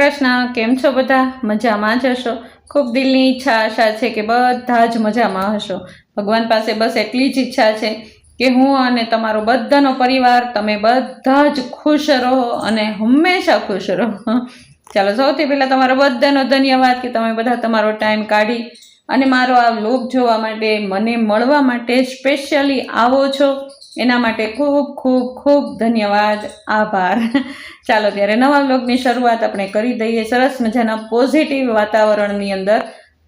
કૃષ્ણ, કેમ છો બધા? મજામાં જ હશો? ખૂબ દિલની ઈચ્છા આશા છે કે બધા જ મજામાં હશો. ભગવાન પાસે બસ એટલી જ ઈચ્છા છે કે હું અને તમારો બધાનો પરિવાર, તમે બધા જ ખુશ રહો અને હંમેશા ખુશ રહો. ચાલો, સૌથી પહેલાં તમારો બધાનો ધન્યવાદ કે તમે બધા તમારો ટાઈમ કાઢી અને મારો આ વ્લોગ જોવા માટે, મને મળવા માટે સ્પેશિયલી આવો છો. એના માટે ખૂબ ખૂબ ખૂબ ધન્યવાદ, આભાર. ચાલો ત્યારે નવા વ્લોગની શરૂઆત આપણે કરી દઈએ સરસ મજાના પોઝિટિવ વાતાવરણની અંદર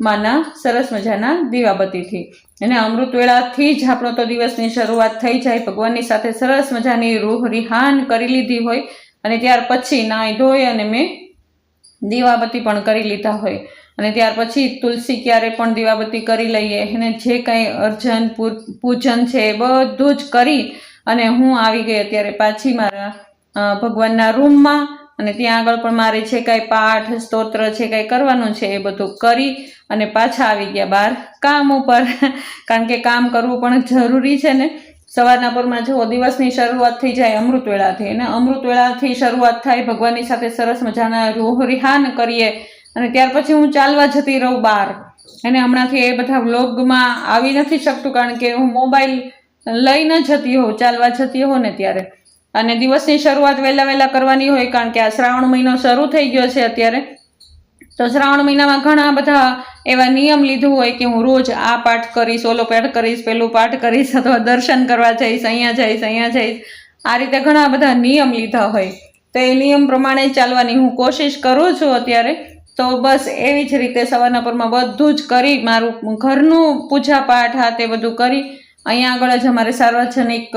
માના સરસ મજાના દીવાબત્તીથી. અને અમૃત વેળાથી જ આપણો તો દિવસની શરૂઆત થઈ જાય. ભગવાનની સાથે સરસ મજાની રૂહ રિહાન કરી લીધી હોય અને ત્યાર પછી નાહી ધોઈ અને મેં દીવાબત્તી પણ કરી લીધા હોય અને ત્યાર પછી તુલસી ક્યારે પણ દીવાબત્તી કરી લઈએ અને જે કાંઈ અર્ચન પૂજન છે એ બધું જ કરી અને હું આવી ગઈ અત્યારે પાછી મારા ભગવાનના રૂમમાં. અને ત્યાં આગળ પણ મારે જે કાંઈ પાઠ સ્તોત્ર છે કાંઈ કરવાનું છે એ બધું કરી અને પાછા આવી ગયા બહાર કામ ઉપર. કારણ કે કામ કરવું પણ જરૂરી છે ને. સવારના પરમાં જો દિવસની શરૂઆત થઈ જાય અમૃત વેળાથી, અને અમૃત વેળાથી શરૂઆત થાય, ભગવાનની સાથે સરસ મજાના રૂહ રિહાન કરીએ અને ત્યાર પછી હું ચાલવા જતી રહું બહાર. અને હમણાંથી એ બધા વ્લોગમાં આવી નથી શકતું કારણ કે હું મોબાઈલ લઈને જતી હોઉં, ચાલવા જતી હોઉં ને ત્યારે. અને દિવસની શરૂઆત વહેલા કરવાની હોય કારણ કે આ શ્રાવણ મહિનો શરૂ થઈ ગયો છે અત્યારે. તો શ્રાવણ મહિનામાં ઘણા બધા એવા નિયમ લીધું હોય કે હું રોજ આ પાઠ કરીશ, ઓલો પાઠ કરીશ, પેલું પાઠ કરીશ, અથવા દર્શન કરવા જઈશ, અહીંયા જઈશ. આ રીતે ઘણા બધા નિયમ લીધા હોય. તો એ નિયમ પ્રમાણે ચાલવાની હું કોશિશ કરું છું અત્યારે. તો બસ એવી જ રીતે સવારના પરમાં બધું જ કરી, મારું ઘરનું પૂજા પાઠ હા તે બધું કરી. અહીંયા આગળ જ અમારે સાર્વજનિક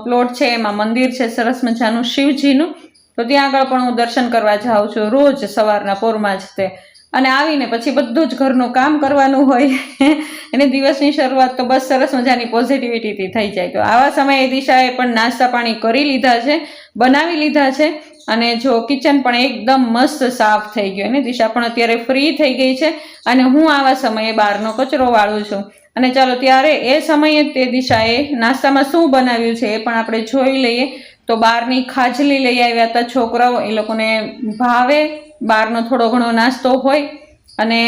પ્લોટ છે, એમાં મંદિર છે સરસ મજાનું શિવજીનું. તો ત્યાં આગળ પણ હું દર્શન કરવા જાઉં છું રોજ સવારના પોરમાં જ તે. અને આવીને પછી બધું જ ઘરનું કામ કરવાનું હોય. અને દિવસની શરૂઆત તો બસ સરસ મજાની પોઝિટિવિટીથી થઈ જાય. તો આવા સમયે દિશાએ પણ નાસ્તા પાણી કરી લીધા છે, બનાવી લીધા છે. અને જો કિચન પણ એકદમ મસ્ત સાફ થઈ ગયું અને દિશા પણ અત્યારે ફ્રી થઈ ગઈ છે. અને હું આવા સમયે બહારનો કચરો વાળું છું. અને ચાલો ત્યારે એ સમયે તે દિશાએ નાસ્તામાં શું બનાવ્યું છે એ પણ આપણે જોઈ લઈએ. તો બહારની ખાજલી લઈ આવ્યા હતા છોકરાઓ, એ લોકોને ભાવે બહારનો થોડો ઘણો નાસ્તો હોય. અને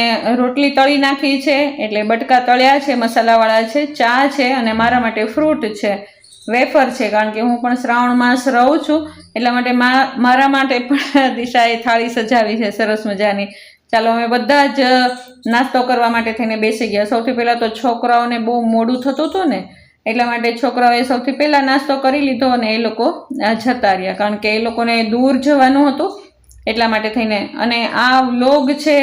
રોટલી તળી નાખી છે, એટલે બટકા તળ્યા છે, મસાલાવાળા છે, ચા છે અને મારા માટે ફ્રૂટ છે, વેફર છે. કારણ કે હું પણ શ્રાવણ માસ રહું છું એટલા માટે મારા માટે પણ દિશાએ થાળી સજાવી છે સરસ મજાની. ચાલો અમે બધા જ નાસ્તો કરવા માટે થઈને બેસી ગયા. સૌથી પહેલાં તો છોકરાઓને બહુ મોડું થતું હતું ને એટલા માટે છોકરાઓએ સૌથી પહેલાં નાસ્તો કરી લીધો અને એ લોકો જતા રહ્યા કારણ કે એ લોકોને દૂર જવાનું હતું એટલા માટે થઈને. અને આ વ્લોગ છે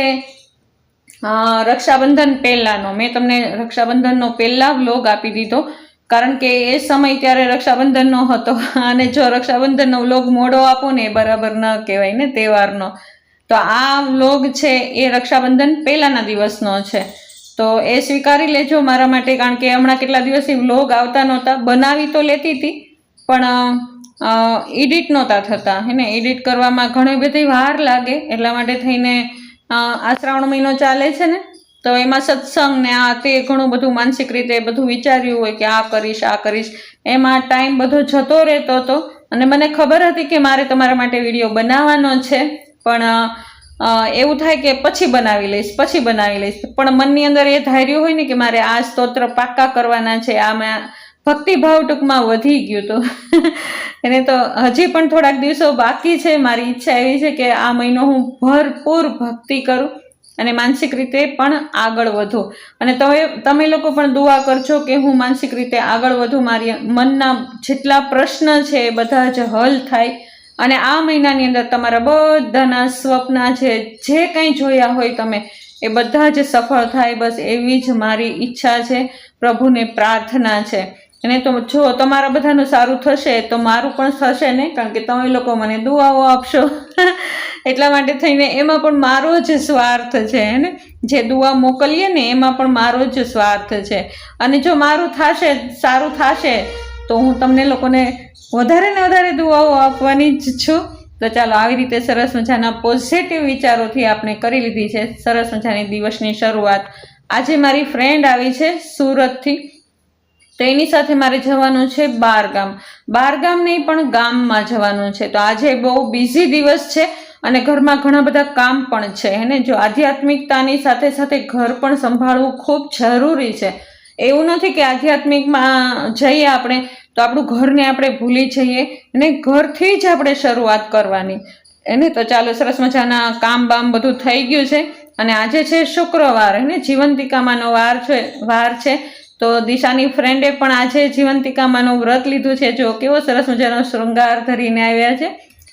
રક્ષાબંધન પહેલાંનો. મેં તમને રક્ષાબંધનનો પહેલાં વ્લોગ આપી દીધો કારણ કે એ સમય ત્યારે રક્ષાબંધનનો હતો. અને જો રક્ષાબંધનનો વ્લોગ મોડો આપો ને એ બરાબર ન કહેવાય ને તહેવારનો. તો આ વ્લોગ છે એ રક્ષાબંધન પહેલાંના દિવસનો છે. તો એ સ્વીકારી લેજો મારા માટે કારણ કે હમણાં કેટલા દિવસથી વ્લોગ આવતા નહોતા. બનાવી તો લેતી હતી પણ એડિટ નહોતા થતા. હે ને, એડિટ કરવામાં ઘણી બધી વાર લાગે. એટલા માટે થઈને આ શ્રાવણ મહિનો ચાલે છે ને, તો એમાં સત્સંગ ને આ તે ઘણું બધું માનસિક રીતે બધું વિચાર્યું હોય કે આ કરીશ એમાં ટાઈમ બધો જતો રહેતો હતો. અને મને ખબર હતી કે મારે તમારા માટે વિડીયો બનાવવાનો છે, પણ એવું થાય કે પછી બનાવી લઈશ. પણ મનની અંદર એ ધાર્યું હોય ને કે મારે આ સ્તોત્ર પાક્કા કરવાના છે. આમાં ભક્તિભાવ ટૂંકમાં વધી ગયું હતું. એને તો હજી પણ થોડાક દિવસો બાકી છે. મારી ઈચ્છા એવી છે કે આ મહિનો હું ભરપૂર ભક્તિ કરું અને માનસિક રીતે પણ આગળ વધું. અને તમે લોકો પણ દુઆ કરજો કે હું માનસિક રીતે આગળ વધું, મારી મનના જેટલા પ્રશ્ન છે એ બધા જ હલ થાય. અને આ મહિનાની અંદર તમારા બધાના સ્વપ્ન છે, જે કંઈ જોયા હોય તમે, એ બધા જ સફળ થાય. બસ એવી જ મારી ઈચ્છા છે, પ્રભુને પ્રાર્થના છે. અને તો જો તમારા બધાનું સારું થશે તો મારું પણ થશે ને, કારણ કે તમે લોકો મને દુઆઓ આપશો. એટલા માટે થઈને એમાં પણ મારો જ સ્વાર્થ છે ને. જે દુઆ મોકલીએ ને એમાં પણ મારો જ સ્વાર્થ છે. અને જો મારું થશે, સારું થશે તો હું તમને લોકોને વધારે ને વધારે દુઆઓ આપવાની જ છું. તો ચાલો આવી રીતે સરસ મજાના પોઝિટિવ વિચારોથી આપણે કરી લીધી છે સરસ મજાની દિવસની શરૂઆત. આજે મારી ફ્રેન્ડ આવી છે સુરતથી, તો એની સાથે મારે જવાનું છે બહારગામ નહીં પણ ગામમાં જવાનું છે. તો આજે બહુ બિઝી દિવસ છે અને ઘરમાં ઘણા બધા કામ પણ છે હે ને. જો આધ્યાત્મિકતાની સાથે સાથે ઘર પણ સંભાળવું ખૂબ જરૂરી છે. એવું નથી કે આધ્યાત્મિકમાં જઈએ આપણે તો આપણું ઘરને આપણે ભૂલી જઈએ અને ઘરથી જ આપણે શરૂઆત કરવાની એને. તો ચાલો, સરસ મજાના કામ બામ બધું થઈ ગયું છે અને આજે છે શુક્રવાર એને, જીવંતિકામાંનો વાર છે. તો દિશાની ફ્રેન્ડે પણ આજે જીવંતિકામાંનું વ્રત લીધું છે. જો કેવો સરસ મજાનો શૃંગાર ધરીને આવ્યા છે.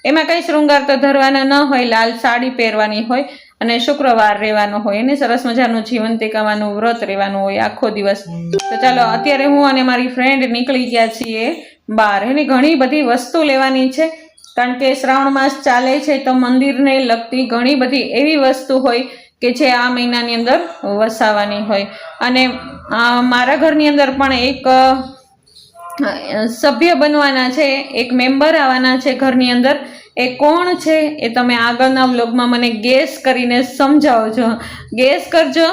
એમાં કંઈ શૃંગાર તો ધરવાના ન હોય, લાલ સાડી પહેરવાની હોય અને શુક્રવાર રહેવાનો હોય એને. સરસ મજાનું જીવંતિકામાંનું વ્રત રહેવાનું હોય આખો દિવસ. તો ચાલો, અત્યારે હું અને મારી ફ્રેન્ડ નીકળી ગયા છીએ બહાર એને. ઘણી બધી વસ્તુ લેવાની છે કારણ કે શ્રાવણ માસ ચાલે છે તો મંદિરને લગતી ઘણી બધી એવી વસ્તુ હોય કે જે આ મહિનાની અંદર વસાવવાની હોય. અને મારા ઘરની અંદર પણ એક સભ્ય બનવાના છે, એક મેમ્બર આવવાના છે ઘરની અંદર. એ કોણ છે એ તમે આગળના વ્લોગમાં મને ગેસ કરીને સમજાવજો. ગેસ કરજો,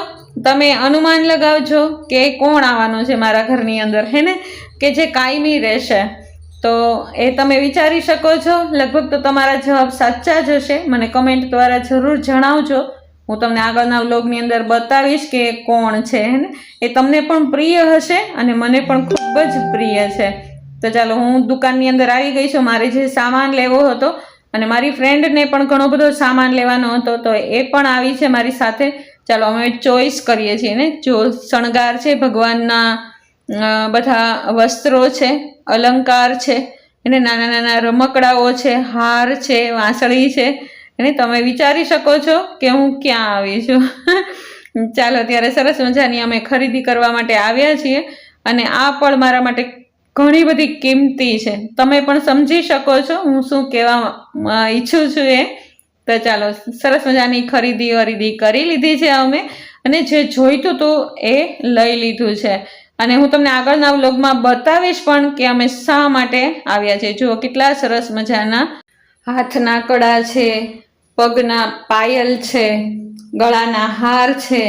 તમે અનુમાન લગાવજો કે કોણ આવવાનું છે મારા ઘરની અંદર હે ને, કે જે કાયમી રહેશે. તો એ તમે વિચારી શકો છો. લગભગ તો તમારા જવાબ સાચા જ હશે. મને કમેન્ટ દ્વારા જરૂર જણાવજો. હું તમને આગળના વ્લોગની અંદર બતાવીશ કે કોણ છે હે ને. એ તમને પણ પ્રિય હશે અને મને પણ ખૂબ જ પ્રિય છે. તો ચાલો, હું દુકાનની અંદર આવી ગઈ છું. મારે જે સામાન લેવો હતો અને મારી ફ્રેન્ડને પણ ઘણો બધો સામાન લેવાનો હતો તો એ પણ આવી છે મારી સાથે. ચાલો, અમે ચોઈસ કરીએ છીએ ને. જો શણગાર છે, ભગવાનના બધા વસ્ત્રો છે, અલંકાર છે એને, નાના નાના રમકડાઓ છે, હાર છે, વાંસળી છે એને. તમે વિચારી શકો છો કે હું ક્યાં આવી છું. ચાલો, ત્યારે સરસ મજાની અમે ખરીદી કરવા માટે આવ્યા છીએ અને આ પણ મારા માટે ઘણી બધી કિંમતી છે. તમે પણ સમજી શકો છો હું શું કહેવા ઈચ્છું છું એ. તો ચાલો, સરસ મજાની ખરીદી કરી લીધી છે અમે અને જે જોઈતું હતું એ લઈ લીધું છે. અને હું તમને આગળના વ્લોગમાં બતાવીશ પણ કે અમે શા માટે આવ્યા છીએ. જુઓ કેટલા સરસ મજાના હાથના કડા છે, પગના પાયલ છે, ગળાના હાર છે,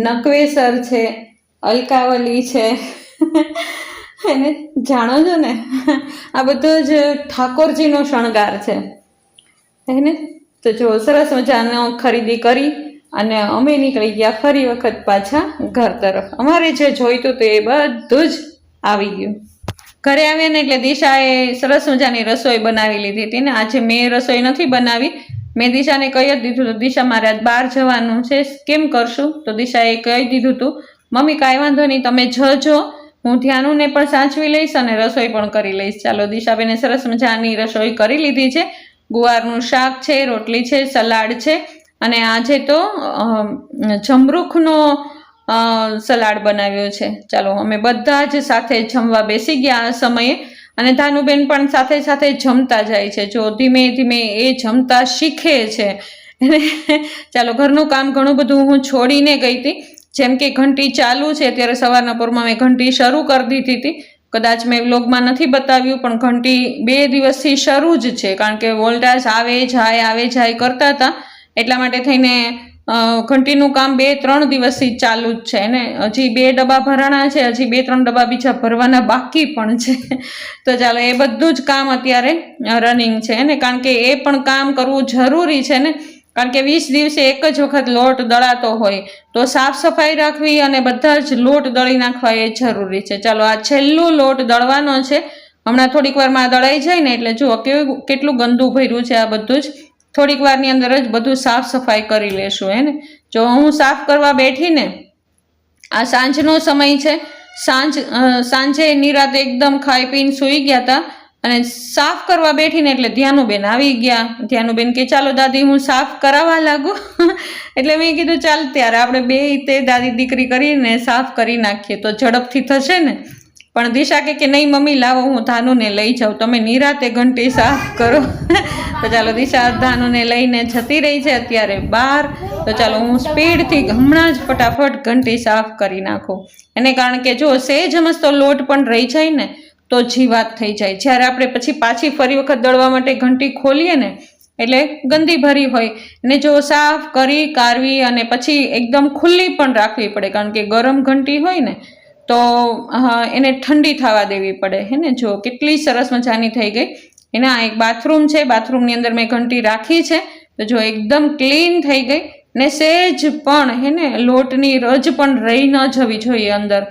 નકવેસર છે, અલકાવલી છે એને જાણો છો ને. આ બધો જ ઠાકોરજીનો શણગાર છે એને. તો જો સરસ મજાનો ખરીદી કરી અને અમે નીકળી ગયા ફરી વખત પાછા ઘર તરફ. અમારે જે જોઈતું હતું એ બધું જ આવી ગયું. ઘરે આવ્યા ને એટલે દિશાએ સરસ મજાની રસોઈ બનાવી લીધી હતી ને. આજે મેં રસોઈ નથી બનાવી, મેં દિશાને કહી જ દીધું હતું દિશા મારે આજ બહાર જવાનું છે, કેમ કરશું? તો દિશાએ કહી દીધું હતું મમ્મી કાંઈ વાંધો નહીં, તમે જજો, હું ધ્યાનુને પણ સાચવી લઈશ અને રસોઈ પણ કરી લઈશ. ચાલો, દિશાબેને સરસ મજાની રસોઈ કરી લીધી છે. ગુવારનું શાક છે, રોટલી છે, સલાડ છે અને આજે તો જમરૂખનો સલાડ બનાવ્યો છે. ચાલો, અમે બધા જ સાથે જમવા બેસી ગયા આ સમયે અને ધાનુબેન પણ સાથે સાથે જમતા જાય છે. જો ધીમે ધીમે એ જમતા શીખે છે. ચાલો, ઘરનું કામ ઘણું બધું હું છોડીને ગઈ હતી. જેમ કે ઘંટી ચાલુ છે, અત્યારે સવારના પોરમાં મેં ઘંટી શરૂ કરી દીધી હતી. કદાચ મેં વ્લોગમાં નથી બતાવ્યું પણ ઘંટી 2 દિવસથી શરૂ જ છે કારણ કે વોલ્ટાજ આવે જાય કરતા હતા. એટલા માટે થઈને ઘંટીનું કામ 2-3 દિવસથી ચાલુ જ છે ને. હજી 2 ડબ્બા ભરાણા છે, હજી 2-3 ડબ્બા બીજા ભરવાના બાકી પણ છે. તો ચાલો, એ બધું જ કામ અત્યારે રનિંગ છે ને, કારણ કે એ પણ કામ કરવું જરૂરી છે ને. કારણ કે 20 દિવસે એક જ વખત લોટ દળાતો હોય તો સાફ સફાઈ રાખવી અને બધા જ લોટ દળી નાખવા એ જરૂરી છે. ચાલો, આ છેલ્લું લોટ દળવાનો છે. હમણાં થોડીક વારમાં દળાઈ જાય ને એટલે જુઓ કેટલું ગંદુ ભર્યું છે આ બધું જ. થોડીક વારની અંદર જ બધું સાફ સફાઈ કરી લેશું હે ને. જો હું સાફ કરવા બેઠી ને, આ સાંજનો સમય છે. સાંજે નિરાતે એકદમ ખાઈ પીને સૂઈ ગયા હતા અને સાફ કરવા બેઠીને એટલે ધ્યાનુબેન આવી ગયા. ધ્યાનુબેન કે ચાલો દાદી હું સાફ કરાવવા લાગુ. એટલે મેં કીધું ચાલ ત્યારે આપણે બે તે દાદી દીકરી કરીને સાફ કરી નાખીએ તો ઝડપથી થશે ને. પણ દિશા કે નહીં મમ્મી લાવો હું ધાનુને લઈ જાઉં, તમે નિરાતે ઘંટી સાફ કરો. તો ચાલો, દિશા ધાનુને લઈને જતી રહી છે અત્યારે બહાર. તો ચાલો, હું સ્પીડથી હમણાં જ ફટાફટ ઘંટી સાફ કરી નાખું. એને કારણ કે જો સહેજ મસ્તો લોટ પણ રહી જાય ને તો જીવાત થઈ જાય. જ્યારે આપણે પછી પાછી ફરી વખત દળવા માટે ઘંટી ખોલીએ ને એટલે ગંદી ભરી હોય ને જો સાફ કરી કારવી અને પછી એકદમ ખુલ્લી પણ રાખવી પડે કારણ કે ગરમ ઘંટી હોય ને તો એને ઠંડી થવા દેવી પડે હે ને. જો કેટલી સરસ મજાની થઈ ગઈ. એના એક બાથરૂમ છે, બાથરૂમની અંદર મેં ઘંટી રાખી છે. તો જો એકદમ ક્લીન થઈ ગઈ ને સહેજ પણ હે ને લોટની રજ પણ રહી ન જવી જોઈએ અંદર,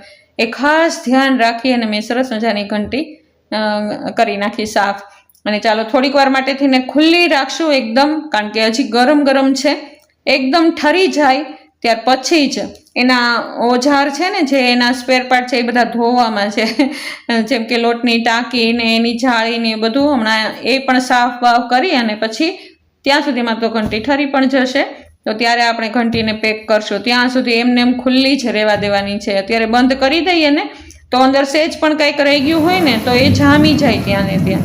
એ ખાસ ધ્યાન રાખી અને મેં સરસ મજાની ઘંટી કરી નાખી સાફ. અને ચાલો થોડીક વાર માટે થઈને ખુલ્લી રાખશું એકદમ, કારણ કે હજી ગરમ ગરમ છે. એકદમ ઠરી જાય ત્યાર પછી જ એના ઓજાર છે ને, જે એના સ્પેર પાર્ટ છે એ બધા ધોવામાં છે, જેમ કે લોટની ટાંકી ને એની જાળી ને એ બધું હમણાં એ પણ સાફ વાફ કરી અને પછી ત્યાં સુધીમાં તો ઘંટી ઠરી પણ જશે. તો ત્યારે આપણે ઘંટીને પેક કરશું. ત્યાં સુધી એમને એમ ખુલ્લી જ રહેવા દેવાની છે. અત્યારે બંધ કરી દઈએ ને તો અંદર સહેજ પણ કંઈક રહી ગયું હોય ને તો એ જામી જાય ત્યાં ને ત્યાં.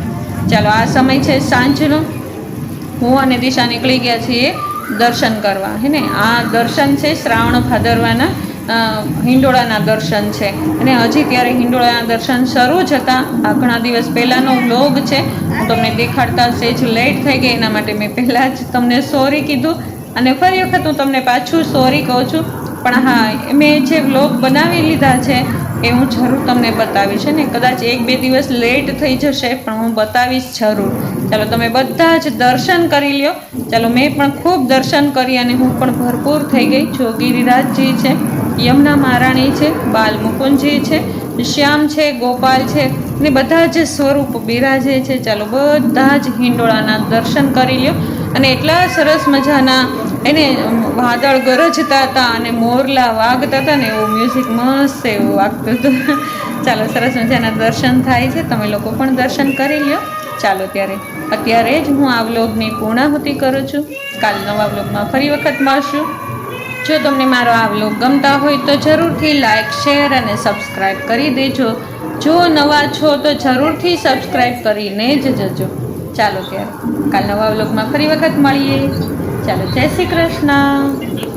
ચાલો આ સમય છે સાંજનો. હું અને દિશા નીકળી ગયા છીએ દર્શન કરવા. હે ને આ દર્શન છે શ્રાવણ ભાદરવાના હિંડોળાના દર્શન છે. અને હજી ત્યારે હિંડોળાના દર્શન શરૂ જ હતા. આ ઘણા દિવસ પહેલાંનો વ્લોગ છે. હું તમને દેખાડતા સહેજ લેટ થઈ ગઈ, એના માટે મેં પહેલાં જ તમને સોરી કીધું અને ફરી વખત હું તમને પાછું સોરી કહું છું. પણ હા, મેં જે વ્લોગ બનાવી લીધા છે એ હું જરૂર તમને બતાવીશ ને. કદાચ 1-2 દિવસ લેટ થઈ જશે પણ હું બતાવીશ જરૂર. ચાલો તમે બધા જ દર્શન કરી લ્યો. ચાલો મેં પણ ખૂબ દર્શન કરી અને હું પણ ભરપૂર થઈ ગઈ. જો ગિરિરાજજી છે, યમુના મહારાણી છે, બાલ મુકુંદજી છે, શ્યામ છે, ગોપાલ છે ને બધા જ સ્વરૂપ બિરાજે છે. ચાલો બધા જ હિંડોળાના દર્શન કરી લ્યો. અને એટલા સરસ મજાના એને વાદળ ગરજતા હતા અને મોરલા વાગતા હતા ને એવું મ્યુઝિક મસ્ત એવું વાગતું હતું. ચાલો સરસ મજાના દર્શન થાય છે. તમે લોકો પણ દર્શન કરી લ્યો. ચાલો અત્યારે જ હું આ વ્લોગની પૂર્ણાહુતિ કરું છું. કાલ નવા વ્લોગમાં ફરી વખત મળશું. જો તમને મારો આ વ્લોગ ગમતા હોય તો જરૂરથી લાઇક, શેર અને સબસ્ક્રાઈબ કરી દેજો. જો નવા છો તો જરૂરથી સબસ્ક્રાઈબ કરીને જ જજો. ચાલો કાલ નવા વ્લોગમાં ફરી વખત મળીએ. ચાલો જય શ્રી કૃષ્ણ.